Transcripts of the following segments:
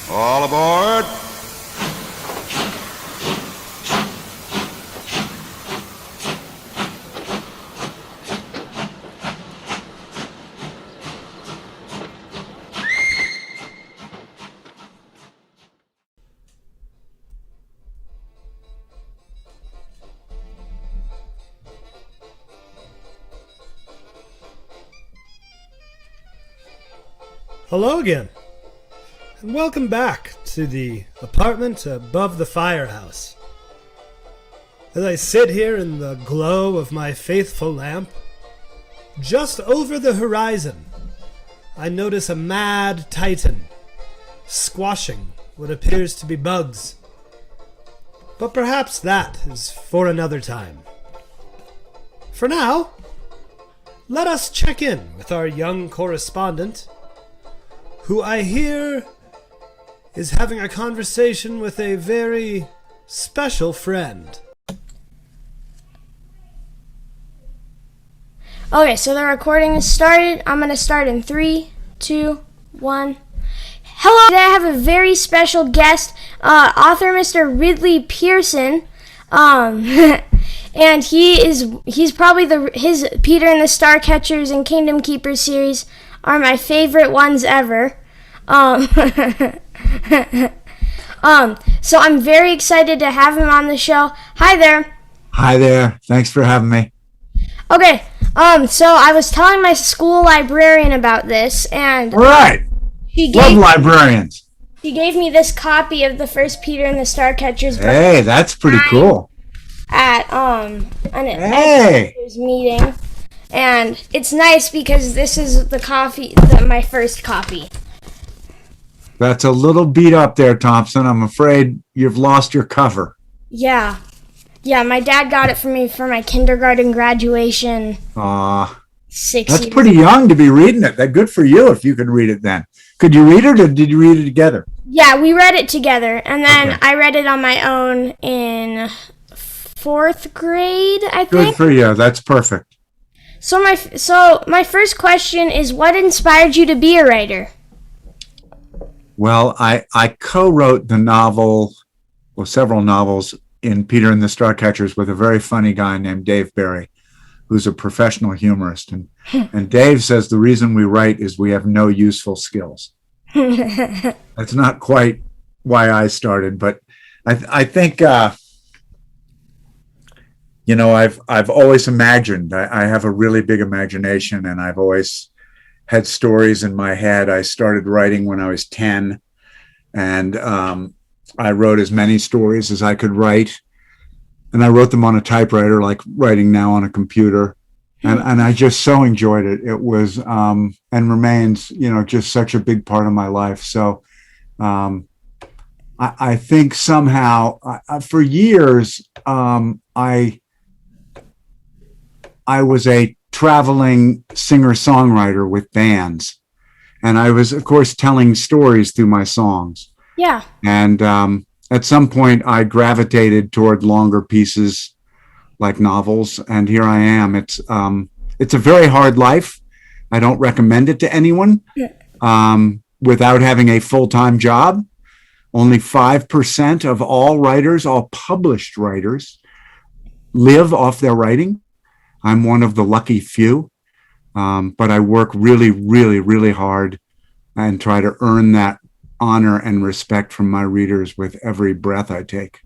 All aboard. Hello again, and welcome back to the apartment above the firehouse. As I sit here in the glow of my faithful lamp, just over the horizon, I notice a mad titan squashing what appears to be bugs. But perhaps that is for another time. For now, let us check in with our young correspondent, who I hear is having a conversation with a very special friend. Okay, so the recording is started. I'm going to start in 3, 2, 1. Hello, today I have a very special guest, author Mr. Ridley Pearson. And he's probably his Peter and the Starcatchers and Kingdom Keepers series are my favorite ones ever. So I'm very excited to have him on the show. Hi there. Hi there. Thanks for having me. Okay, so I was telling my school librarian about this, and All right. Love librarians. She gave me this copy of the first Peter and the Starcatchers book. Hey, that's pretty cool. At an educators meeting. And it's nice because this is my first copy. That's a little beat up there, Thompson. I'm afraid you've lost your cover. Yeah. Yeah, my dad got it for me for my kindergarten graduation. That's pretty young to be reading it. That's good for you if you could read it then. Could you read it or did you read it together? Yeah, we read it together. And then I read it on my own in 4th grade, I think. Good for you. That's perfect. So my first question is, what inspired you to be a writer? Well, I co-wrote several novels in Peter and the Starcatchers with a very funny guy named Dave Barry, who's a professional humorist. And Dave says the reason we write is we have no useful skills. That's not quite why I started, but I think... I've always imagined. I have a really big imagination, and I've always had stories in my head. I started writing when I was 10, and I wrote as many stories as I could write. And I wrote them on a typewriter, like writing now on a computer. And I just so enjoyed it. It was and remains, just such a big part of my life. So I think somehow for years, I was a traveling singer-songwriter with bands. And I was, of course, telling stories through my songs. Yeah. And at some point, I gravitated toward longer pieces like novels. And here I am. It's a very hard life. I don't recommend it to anyone without having a full-time job. Only 5% of all writers, all published writers, live off their writing. I'm one of the lucky few, but I work really, really, really hard and try to earn that honor and respect from my readers with every breath I take.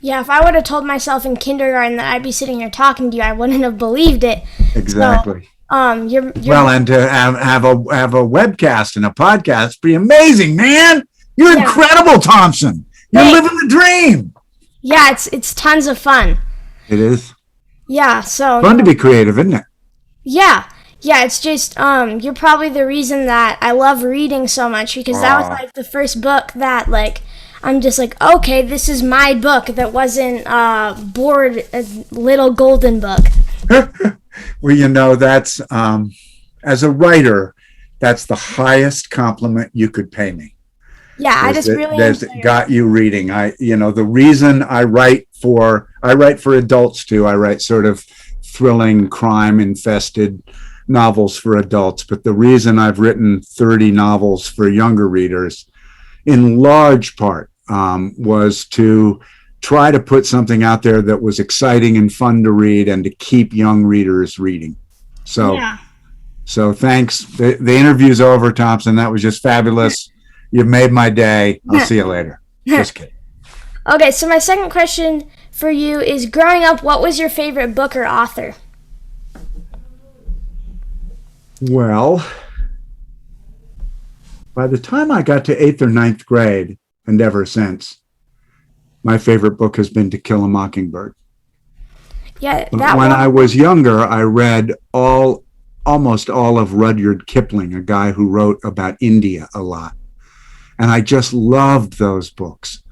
Yeah, if I would have told myself in kindergarten that I'd be sitting here talking to you, I wouldn't have believed it. Exactly. So, you're well, and to have a webcast and a podcast, pretty amazing, man. You're incredible, Thompson. You're living the dream. Yeah, it's tons of fun. It is. Yeah, so fun to be creative, isn't it? Yeah, it's just you're probably the reason that I love reading so much, because that was like the first book that I'm just like, okay, this is my book that wasn't bored a little golden book. Well, that's as a writer, that's the highest compliment you could pay me. Yeah, I just really got you reading. The reason I write for adults too. I write sort of thrilling, crime-infested novels for adults. But the reason I've written 30 novels for younger readers in large part, was to try to put something out there that was exciting and fun to read and to keep young readers reading. So, so thanks. The interview's over, Thompson. That was just fabulous. You've made my day. I'll see you later. Just kidding. Okay, so my second question for you is, growing up, what was your favorite book or author? Well, by the time I got to 8th or ninth grade, and ever since, my favorite book has been To Kill a Mockingbird. Yeah, when I was younger, I read almost all of Rudyard Kipling, a guy who wrote about India a lot. And I just loved those books.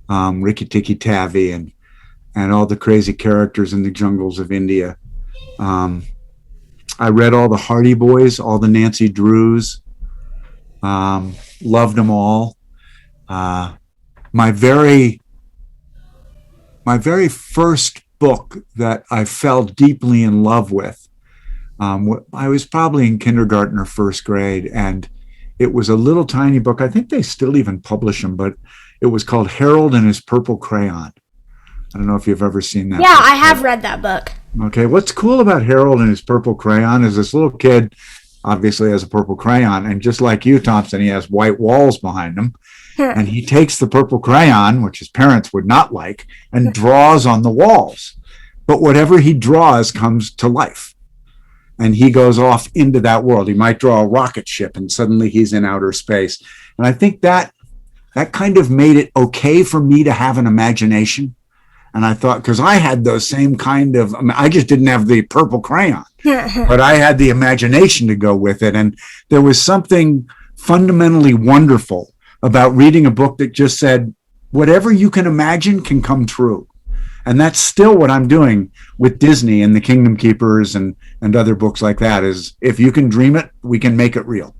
Rikki Tikki Tavi and all the crazy characters in the jungles of India. I read all the Hardy Boys, all the Nancy Drews. Loved them all. My very first book that I fell deeply in love with, I was probably in kindergarten or first grade, and it was a little tiny book. I think they still even publish them, but it was called Harold and His Purple Crayon. I don't know if you've ever seen that. Yeah, I have read that book. Okay, what's cool about Harold and His Purple Crayon is this little kid obviously has a purple crayon, and just like you, Thompson, he has white walls behind him. And he takes the purple crayon, which his parents would not like, and draws on the walls. But whatever he draws comes to life. And he goes off into that world. He might draw a rocket ship, and suddenly he's in outer space. And I think that kind of made it okay for me to have an imagination. And I thought, because I had those same kind of, I just didn't have the purple crayon, but I had the imagination to go with it. And there was something fundamentally wonderful about reading a book that just said, whatever you can imagine can come true. And that's still what I'm doing with Disney and the Kingdom Keepers and other books like that, is if you can dream it, we can make it real.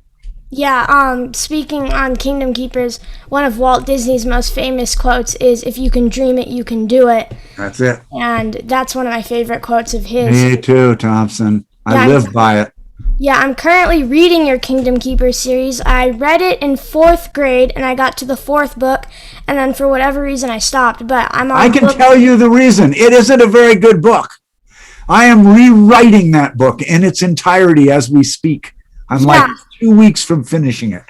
Yeah, speaking on Kingdom Keepers, one of Walt Disney's most famous quotes is, if you can dream it, you can do it. That's it. And that's one of my favorite quotes of his. Me too, Thompson. I live by it. Yeah, I'm currently reading your Kingdom Keepers series. I read it in 4th grade, and I got to the 4th book, and then for whatever reason I stopped. But I can tell you the reason. It isn't a very good book. I am rewriting that book in its entirety as we speak. I'm like 2 weeks from finishing it.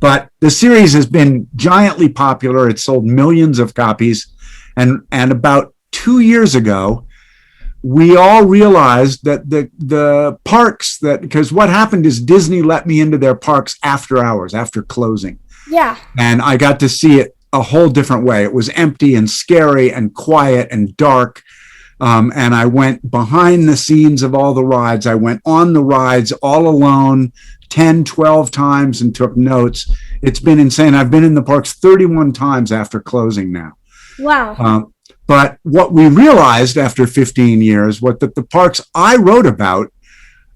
But the series has been giantly popular. It sold millions of copies. And about 2 years ago, we all realized that the parks, because what happened is Disney let me into their parks after hours, after closing. Yeah. And I got to see it a whole different way. It was empty and scary and quiet and dark. And I went behind the scenes of all the rides. I went on the rides all alone 10, 12 times and took notes. It's been insane. I've been in the parks 31 times after closing now. Wow. But what we realized after 15 years was that the parks I wrote about,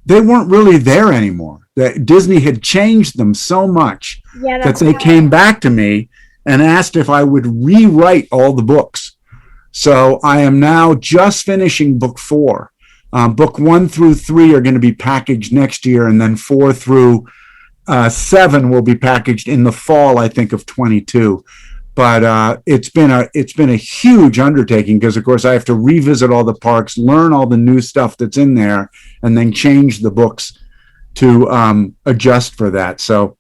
they weren't really there anymore. That Disney had changed them so much that they came back to me and asked if I would rewrite all the books. So I am now just finishing book 4. Book 1 through 3 are going to be packaged next year, and then 4 through 7 will be packaged in the fall, I think, of 22. But it's been a huge undertaking because, of course, I have to revisit all the parks, learn all the new stuff that's in there, and then change the books to adjust for that. So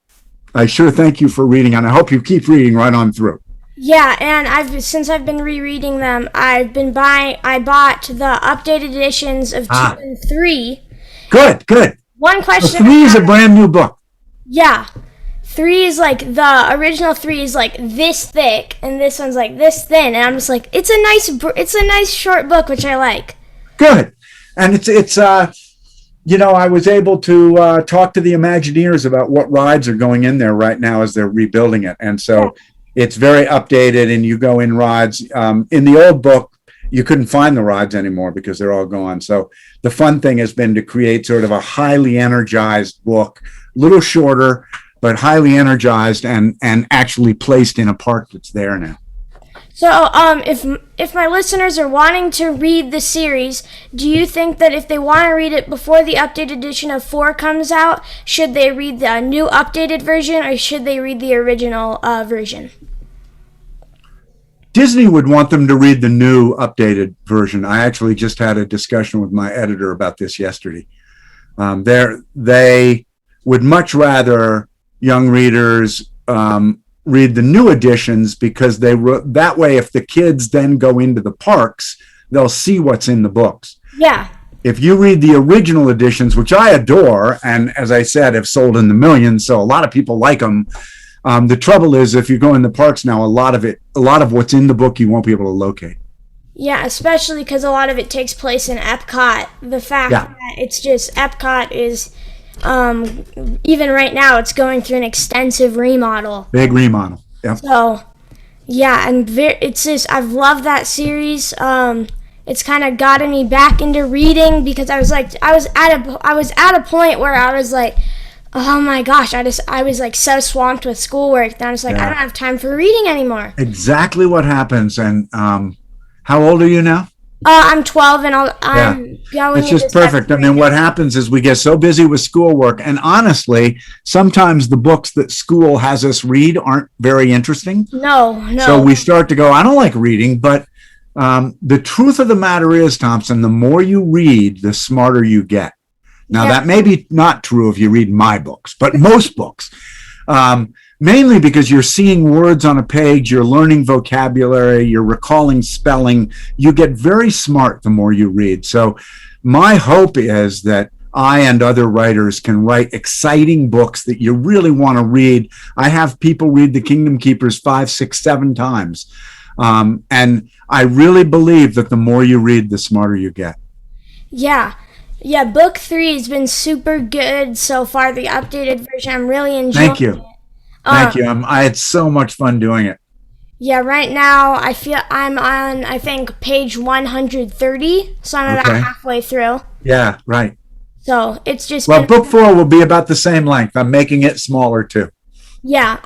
I sure thank you for reading, and I hope you keep reading right on through. Yeah, and since I've been rereading them, I bought the updated editions of 2 and 3. Good. One question. So 3 is a brand new book. Yeah. 3 is like, the original 3 is like this thick, and this one's like this thin, and I'm just like, it's a nice short book, which I like. Good. And it's I was able to talk to the Imagineers about what rides are going in there right now as they're rebuilding it. And so it's very updated, and you go in rides. In the old book, you couldn't find the rides anymore because they're all gone. So the fun thing has been to create sort of a highly energized book, a little shorter, but highly energized and actually placed in a park that's there now. So, if my listeners are wanting to read the series, do you think that if they want to read it before the updated edition of 4 comes out, should they read the new updated version or should they read the original version? Disney would want them to read the new updated version. I actually just had a discussion with my editor about this yesterday. They would much rather young readers read the new editions because that way, if the kids then go into the parks, they'll see what's in the books. Yeah. If you read the original editions, which I adore, and as I said, have sold in the millions, so a lot of people like them. The trouble is, if you go in the parks now, a lot of what's in the book you won't be able to locate. Yeah, especially because a lot of it takes place in Epcot. The fact that it's just Epcot is, even right now, it's going through an extensive remodel. Big remodel. Yeah. So, yeah, and it's just I've loved that series. It's kind of gotten me back into reading because I was at a point where I was like, oh my gosh, I was like so swamped with schoolwork that I was like, I don't have time for reading anymore. Exactly what happens. And how old are you now? I'm 12 and I'm going. It's just perfect. I mean, what happens is we get so busy with schoolwork, and honestly, sometimes the books that school has us read aren't very interesting. No. So we start to go, I don't like reading, but the truth of the matter is, Thompson, the more you read, the smarter you get. Now, that may be not true if you read my books, but most books, mainly because you're seeing words on a page, you're learning vocabulary, you're recalling spelling. You get very smart the more you read. So my hope is that I and other writers can write exciting books that you really want to read. I have people read The Kingdom Keepers 5, 6, 7 times. And I really believe that the more you read, the smarter you get. Yeah, book 3 has been super good so far. The updated version, I'm really enjoying. Thank you. Thank you. I had so much fun doing it. Yeah, right now I feel I'm on, I think, page 130, so I'm about halfway through. Yeah, right. So it's just book 4 will be about the same length. I'm making it smaller too. Yeah,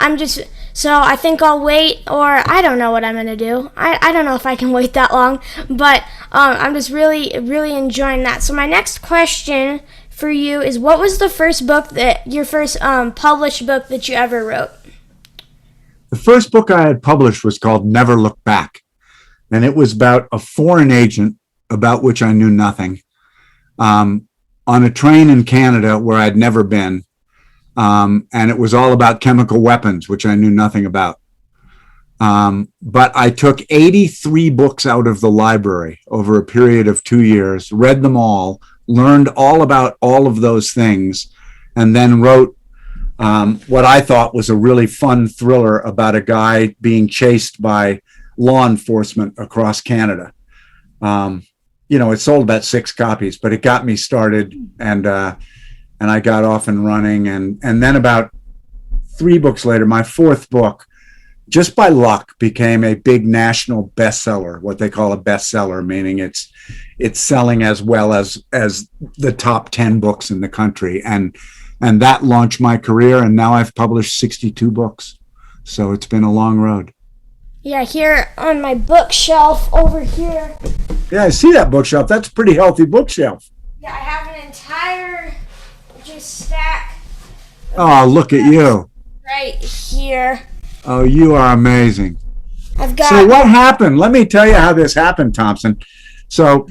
so I think I'll wait, or I don't know what I'm going to do. I don't know if I can wait that long, but I'm just really, really enjoying that. So my next question for you is, what was the first your first published book that you ever wrote? The first book I had published was called Never Look Back, and it was about a foreign agent about which I knew nothing, on a train in Canada where I'd never been. And it was all about chemical weapons, which I knew nothing about. But I took 83 books out of the library over a period of 2 years, read them all, learned all about all of those things, and then wrote what I thought was a really fun thriller about a guy being chased by law enforcement across Canada. It sold about 6 copies, but it got me started, and I got off and running. And then about 3 books later, my 4th book, just by luck, became a big national bestseller, what they call a bestseller, meaning it's selling as well as the top 10 books in the country. And that launched my career. And now I've published 62 books. So it's been a long road. Yeah, here on my bookshelf over here. Yeah, I see that bookshelf. That's a pretty healthy bookshelf. Yeah, I have an entire stack. Oh, look at you. Right here. Oh, you are amazing. So what happened? Let me tell you how this happened, Thompson. So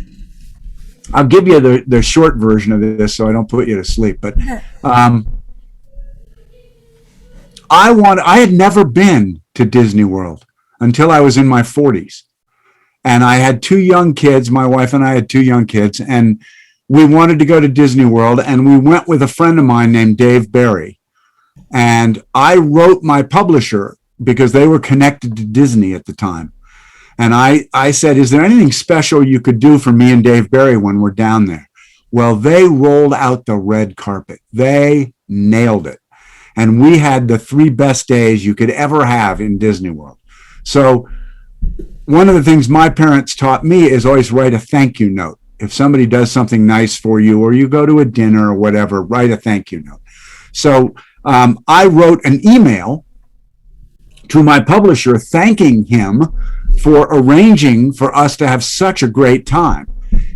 I'll give you the short version of this so I don't put you to sleep. But I had never been to Disney World until I was in my 40s. And I had 2 young kids. My wife and I had 2 young kids. And we wanted to go to Disney World, and we went with a friend of mine named Dave Barry. And I wrote my publisher because they were connected to Disney at the time. And I said, is there anything special you could do for me and Dave Barry when we're down there? Well, they rolled out the red carpet. They nailed it. And we had the 3 best days you could ever have in Disney World. So one of the things my parents taught me is always write a thank you note. If somebody does something nice for you, or you go to a dinner or whatever, write a thank you note. So I wrote an email to my publisher thanking him for arranging for us to have such a great time.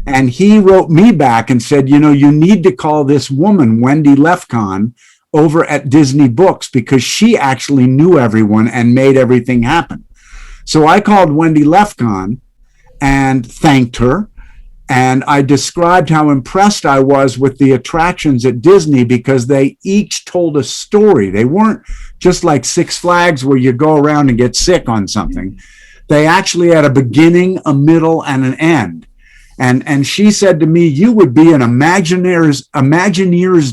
And he wrote me back and said, you need to call this woman, Wendy Lefkon, over at Disney Books, because she actually knew everyone and made everything happen. So I called Wendy Lefkon and thanked her. And I described how impressed I was with the attractions at Disney, because they each told a story. They weren't just like Six Flags where you go around and get sick on something. They actually had a beginning, a middle, and an end. And she said to me, you would be an Imagineer's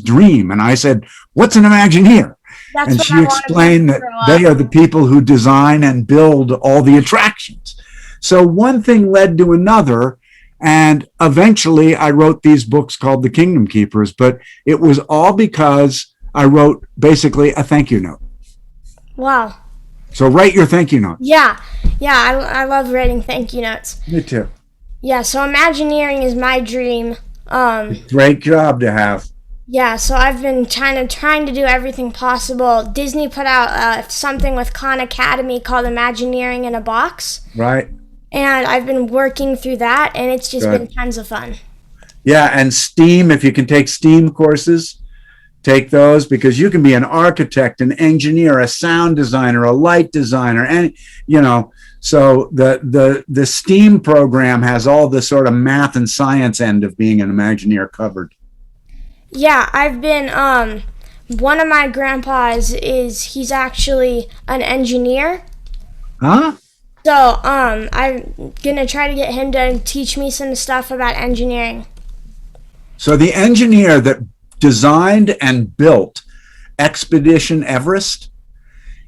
dream. And I said, what's an Imagineer? And she explained that they are the people who design and build all the attractions. So one thing led to another. And eventually I wrote these books called The Kingdom Keepers, but it was all because I wrote basically a thank you note. Wow. So write your thank you note. Yeah. I love writing thank you notes. Me too. Yeah, so Imagineering is my dream. Great job to have. Yeah, so I've been trying to do everything possible. Disney put out something with Khan Academy called Imagineering in a Box. Right. And I've been working through that, and it's just been tons of fun. Yeah, and STEAM, if you can take STEAM courses, take those, because you can be an architect, an engineer, a sound designer, a light designer, and so the STEAM program has all the sort of math and science end of being an Imagineer covered. Yeah, I've been one of my grandpas he's actually an engineer. Huh? So I'm gonna try to get him to teach me some stuff about engineering. So the engineer that designed and built Expedition Everest,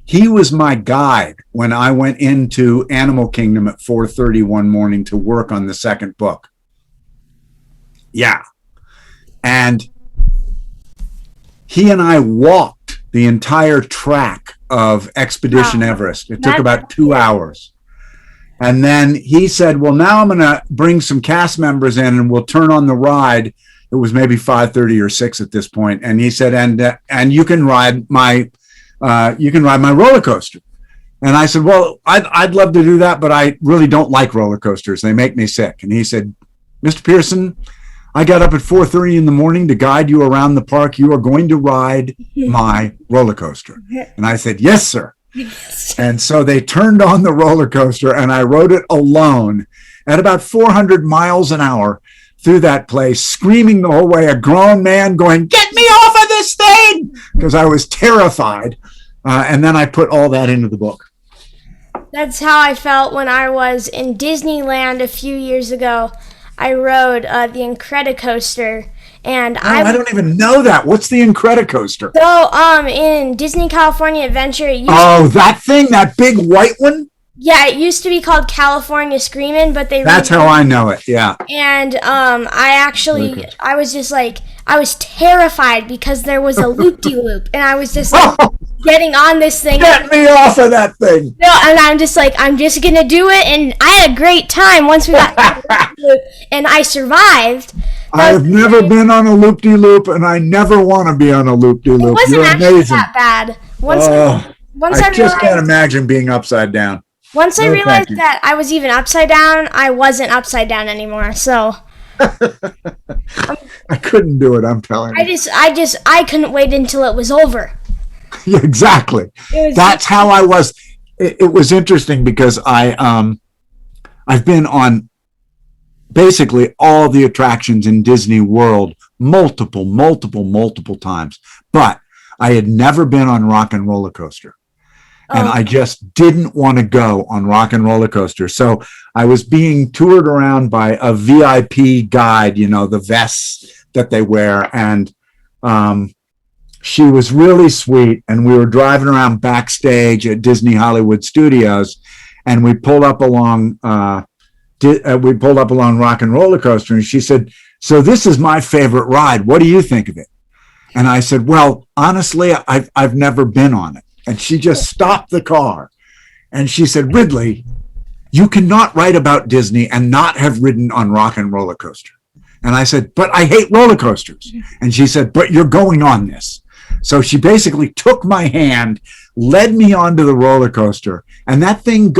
he was my guide when I went into Animal Kingdom at 4:30 one morning to work on the second book. Yeah. And he and I walked the entire track of Expedition Everest. It took about 2 hours. And then he said, well, now I'm going to bring some cast members in and we'll turn on the ride. It was maybe 5:30 or 6 at this point. And he said, and you can ride my roller coaster. And I said, well, I'd love to do that, but I really don't like roller coasters. They make me sick. And he said, Mr. Pearson, I got up at 4:30 in the morning to guide you around the park. You are going to ride my roller coaster. And I said, yes, sir. And so they turned on the roller coaster and I rode it alone at about 400 miles an hour through that place, screaming the whole way, a grown man going, get me off of this thing, because I was terrified. And then I put all that into the book. That's how I felt when I was in Disneyland a few years ago. I rode the Incredicoaster, and I don't even know that. What's the Incredicoaster? So, in Disney California Adventure, that thing, that big white one? Yeah, it used to be called California Screamin', but that's how I know it. Yeah. And I was just like, I was terrified because there was a loop-de-loop, and I was just like getting on this thing. Get me off of that thing. No, and I'm just like, I'm just gonna do it, and I had a great time once we got to the loop-de-loop, and I survived. I have never been on a loop-de-loop, and I never want to be on a loop-de-loop. It wasn't actually that bad. I just can't imagine being upside down. Once I realized that I was even upside down, I wasn't upside down anymore. So I couldn't do it. I'm telling you. I couldn't wait until it was over. Yeah, exactly. That's how I was. It was interesting because I've been on basically all the attractions in Disney World multiple times, but I had never been on Rockin' Roller Coaster. And I just didn't want to go on Rockin' Roller Coaster. So I was being toured around by a VIP guide, the vests that they wear. And she was really sweet. And we were driving around backstage at Disney Hollywood Studios. And we pulled up along Rockin' Roller Coaster. And she said, so this is my favorite ride. What do you think of it? And I said, well, honestly, I've never been on it. And she just stopped the car and she said, Ridley, you cannot write about Disney and not have ridden on Rockin' Roller Coaster. And I said, but I hate roller coasters. And she said, but you're going on this. So she basically took my hand, led me onto the roller coaster, and that thing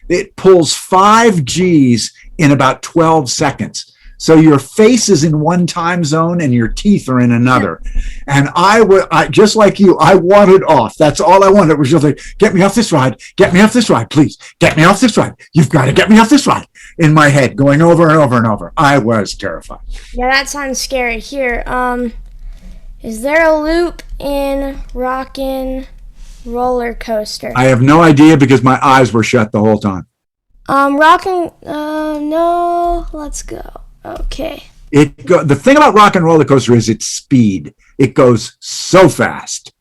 it pulls 5 Gs in about 12 seconds. So your face is in one time zone and your teeth are in another. And I just like you, I wanted off. That's all I wanted was just like, get me off this ride, please. Get me off this ride. You've got to get me off this ride. In my head, going over and over and over. I was terrified. Yeah, that sounds scary. Here, is there a loop in Rockin' roller coaster? I have no idea because my eyes were shut the whole time. Rockin', no, let's go. Okay. The thing about Rockin' roller coaster is its speed. It goes so fast.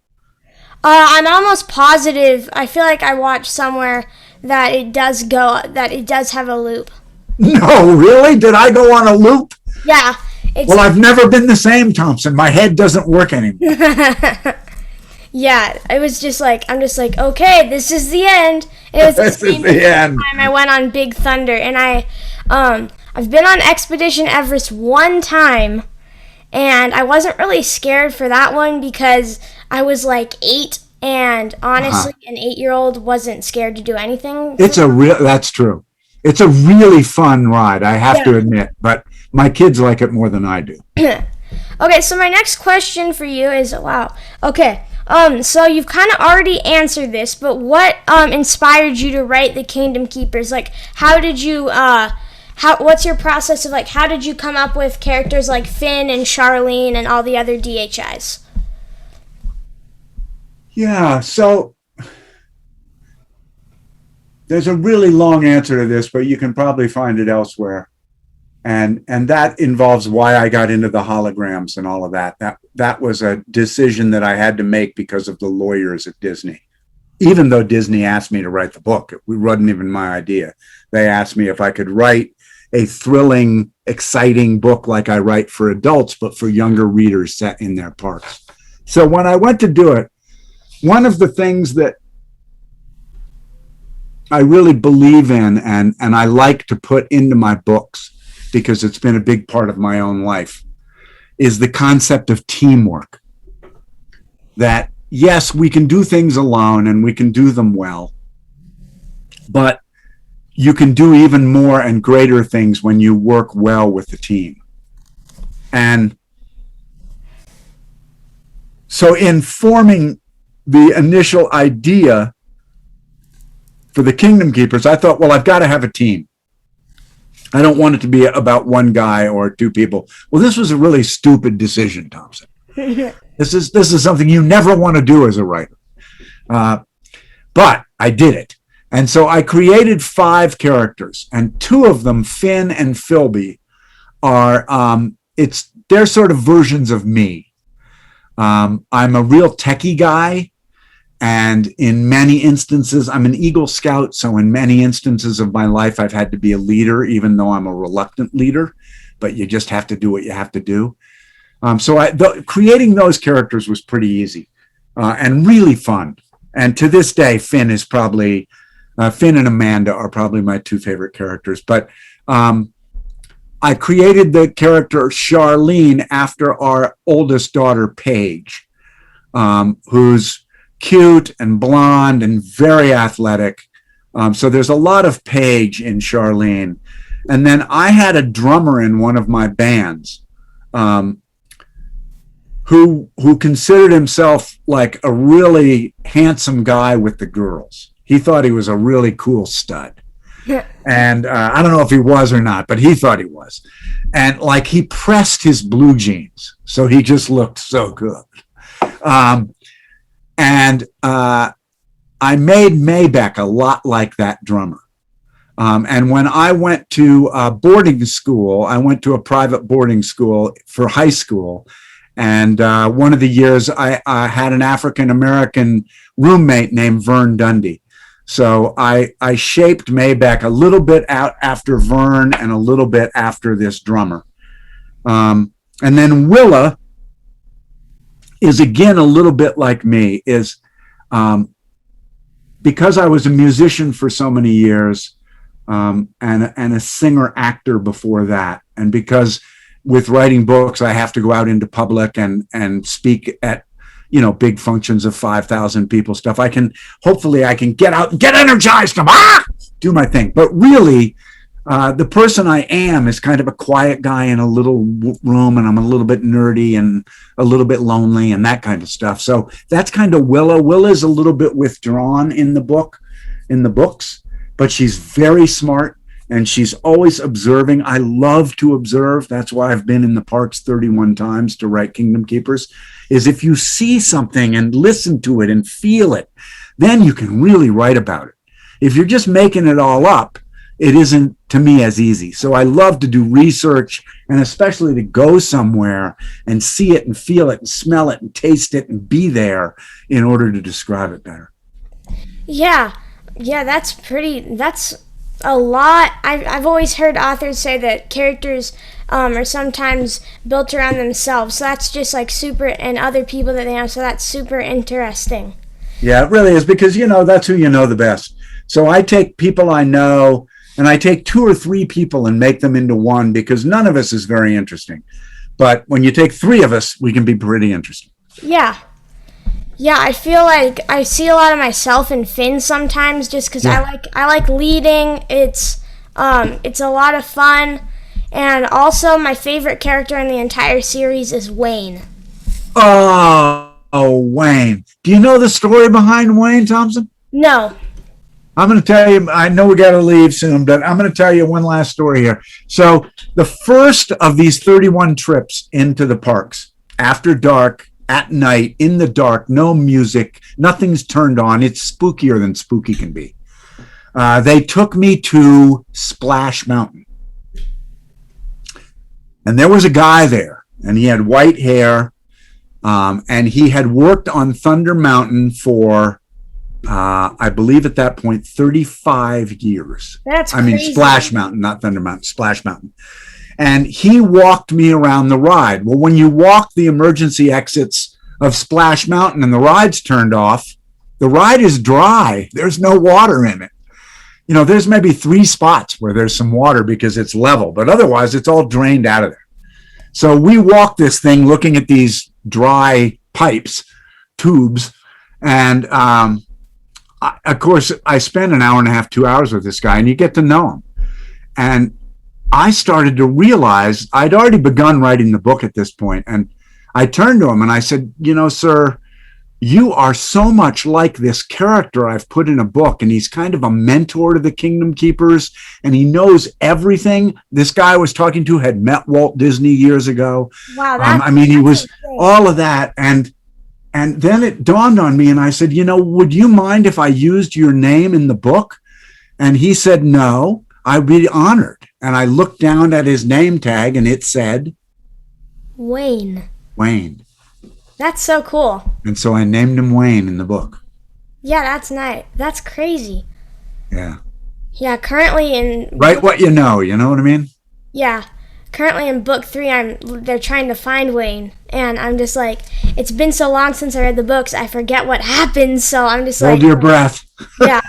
I'm almost positive. I feel like I watched somewhere that it does have a loop. No, really? Did I go on a loop? Yeah. Well, I've never been the same, Thompson. My head doesn't work anymore. Yeah, it was just like, I'm just like, okay, this is the end. It was the same time I went on Big Thunder, and I've been on Expedition Everest one time, and I wasn't really scared for that one because I was like 8, and honestly, an 8-year-old wasn't scared to do anything. That's true. It's a really fun ride, I have to admit, but my kids like it more than I do. Okay, so my next question for you is, so you've kind of already answered this, but what inspired you to write The Kingdom Keepers? Like, how did you, what's your process of, like, how did you come up with characters like Finn and Charlene and all the other DHIs? Yeah, so there's a really long answer to this, but you can probably find it elsewhere. And that involves why I got into the holograms and all of that. That was a decision that I had to make because of the lawyers at Disney. Even though Disney asked me to write the book, it wasn't even my idea. They asked me if I could write a thrilling, exciting book like I write for adults, but for younger readers set in their parks. So when I went to do it, one of the things that I really believe in and I like to put into my books, because it's been a big part of my own life, is the concept of teamwork. That, yes, we can do things alone and we can do them well, but you can do even more and greater things when you work well with the team. And so in forming the initial idea for the Kingdom Keepers, I thought, well, I've got to have a team. I don't want it to be about one guy or 2 people. Well, this was a really stupid decision, Thompson. This is something you never want to do as a writer. But I did it. And so I created 5 characters, and 2 of them, Finn and Philby, they're sort of versions of me. I'm a real techie guy. And in many instances, I'm an Eagle Scout. So in many instances of my life, I've had to be a leader, even though I'm a reluctant leader, but you just have to do what you have to do. Creating those characters was pretty easy and really fun. And to this day, Finn and Amanda are probably my 2 favorite characters. But I created the character Charlene after our oldest daughter, Paige, who's cute and blonde and very athletic. So there's a lot of Paige in Charlene. And then I had a drummer in one of my bands who considered himself like a really handsome guy with the girls. He thought he was a really cool stud. And I don't know if he was or not, but he thought he was. And like he pressed his blue jeans. So he just looked so good. And I made Maybeck a lot like that drummer. And when I went to boarding school, I went to a private boarding school for high school. And one of the years I had an African-American roommate named Vern Dundee. So I shaped Maybeck a little bit out after Vern and a little bit after this drummer. And then Willa is again a little bit like me, because I was a musician for so many years and a singer actor before that, and because with writing books I have to go out into public and speak at big functions of 5,000 people stuff. Hopefully I can get out and get energized and do my thing. But really, the person I am is kind of a quiet guy in a little room, and I'm a little bit nerdy and a little bit lonely and that kind of stuff. So that's kind of Willa. Willa's a little bit withdrawn in the books, but she's very smart and she's always observing. I love to observe. That's why I've been in the parks 31 times to write Kingdom Keepers, is if you see something and listen to it and feel it, then you can really write about it. If you're just making it all up, it isn't, to me, as easy. So I love to do research, and especially to go somewhere and see it and feel it and smell it and taste it and be there in order to describe it better. Yeah, that's a lot. I've always heard authors say that characters are sometimes built around themselves. So that's just like super, and other people that they know. So that's super interesting. Yeah, it really is, because, that's who you know the best. So I take people I know, and I take 2 or 3 people and make them into one, because none of us is very interesting. But when you take 3 of us, we can be pretty interesting. Yeah, I feel like I see a lot of myself in Finn sometimes, just because I like leading. It's a lot of fun, and also my favorite character in the entire series is Wayne. Oh, Wayne! Do you know the story behind Wayne Thompson? No. I'm going to tell you. I know we got to leave soon, but I'm going to tell you one last story here. So the first of these 31 trips into the parks, after dark, at night, in the dark, no music, nothing's turned on. It's spookier than spooky can be. They took me to Splash Mountain. And there was a guy there, and he had white hair, and he had worked on Thunder Mountain for, I believe at that point, 35 years. That's crazy. I mean, Splash Mountain, not Thunder Mountain, Splash Mountain. And he walked me around the ride. Well, when you walk the emergency exits of Splash Mountain and the ride's turned off, the ride is dry. There's no water in it. There's maybe 3 spots where there's some water because it's level, but otherwise it's all drained out of there. So we walked this thing looking at these dry pipes, tubes, and of course, I spent an hour and a half, 2 hours with this guy, and you get to know him. And I started to realize I'd already begun writing the book at this point, and I turned to him and I said, sir, you are so much like this character I've put in a book, and he's kind of a mentor to the Kingdom Keepers, and he knows everything. This guy I was talking to had met Walt Disney years ago. Wow, he was all of that, and then it dawned on me, and I said, would you mind if I used your name in the book? And he said, no, I'd be honored. And I looked down at his name tag, and it said Wayne. That's so cool. And so I named him Wayne in the book. Yeah, that's nice. That's crazy. Yeah. Yeah, currently in... Write what you know what I mean? Yeah. Currently in book 3, they're trying to find Wayne. And I'm just like, it's been so long since I read the books, I forget what happens. So I'm just Hold your breath. Yeah.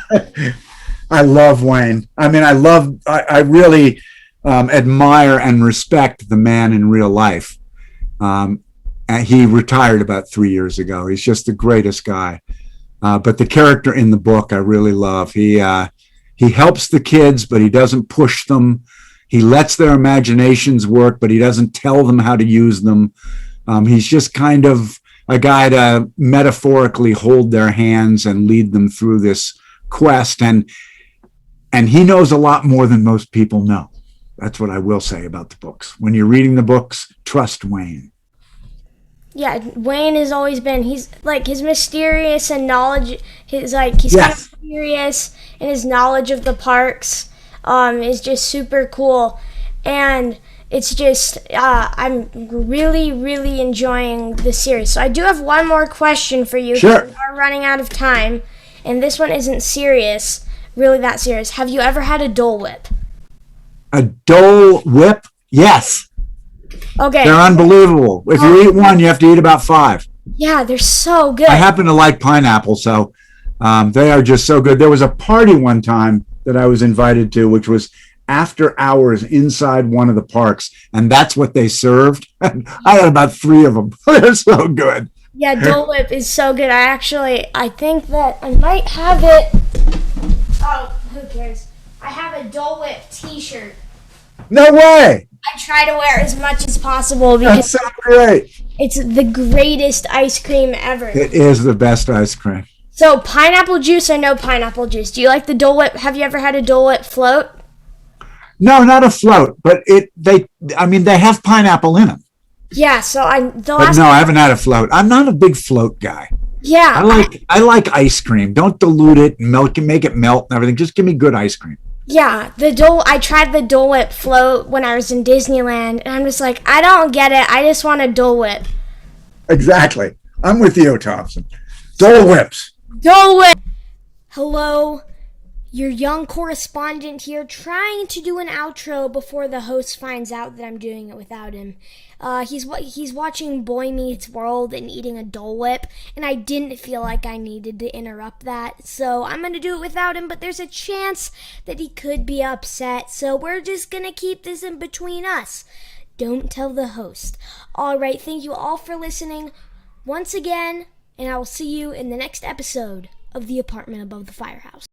I love Wayne. I mean, I really admire and respect the man in real life. And he retired about 3 years ago. He's just the greatest guy. But the character in the book, I really love. He helps the kids, but he doesn't push them. He lets their imaginations work, but he doesn't tell them how to use them. He's just kind of a guy to metaphorically hold their hands and lead them through this quest. And he knows a lot more than most people know. That's what I will say about the books. When you're reading the books, trust Wayne. Yeah, Wayne has always been, he's like, his mysterious and knowledge, he's kind of mysterious, and his knowledge of the parks is just super cool. And it's just, I'm really, really enjoying the series. So I do have one more question for you. Sure. We are running out of time, and this one isn't really that serious. Have you ever had a Dole Whip? A Dole Whip? Yes. Okay. They're unbelievable. If you eat one, you have to eat about 5. Yeah, they're so good. I happen to like pineapple, so they are just so good. There was a party one time that I was invited to, which was after hours inside one of the parks, and that's what they served. I had about 3 of them. They're so good. Yeah, Dole Whip is so good. I think that I might have it. Oh, who cares? I have a Dole Whip t-shirt. No way! I try to wear as much as possible That's because so great. it's the greatest ice cream ever. It is the best ice cream. So, pineapple juice or no pineapple juice? Do you like the Dole Whip? Have you ever had a Dole Whip float? No, not a float, but they have pineapple in them. Yeah, so I haven't had a float. I'm not a big float guy. Yeah. I like ice cream. Don't dilute it and make it melt and everything. Just give me good ice cream. Yeah, I tried the Dole Whip float when I was in Disneyland, and I'm just like, I don't get it. I just want a Dole Whip. Exactly. I'm with you, Thompson. Dole Whips. Dole Whip. Hello, your young correspondent here, trying to do an outro before the host finds out that I'm doing it without him. He's watching Boy Meets World and eating a Dole Whip, and I didn't feel like I needed to interrupt that, so I'm gonna do it without him, but there's a chance that he could be upset, so we're just gonna keep this in between us. Don't tell the host. Alright, thank you all for listening once again, and I will see you in the next episode of The Apartment Above the Firehouse.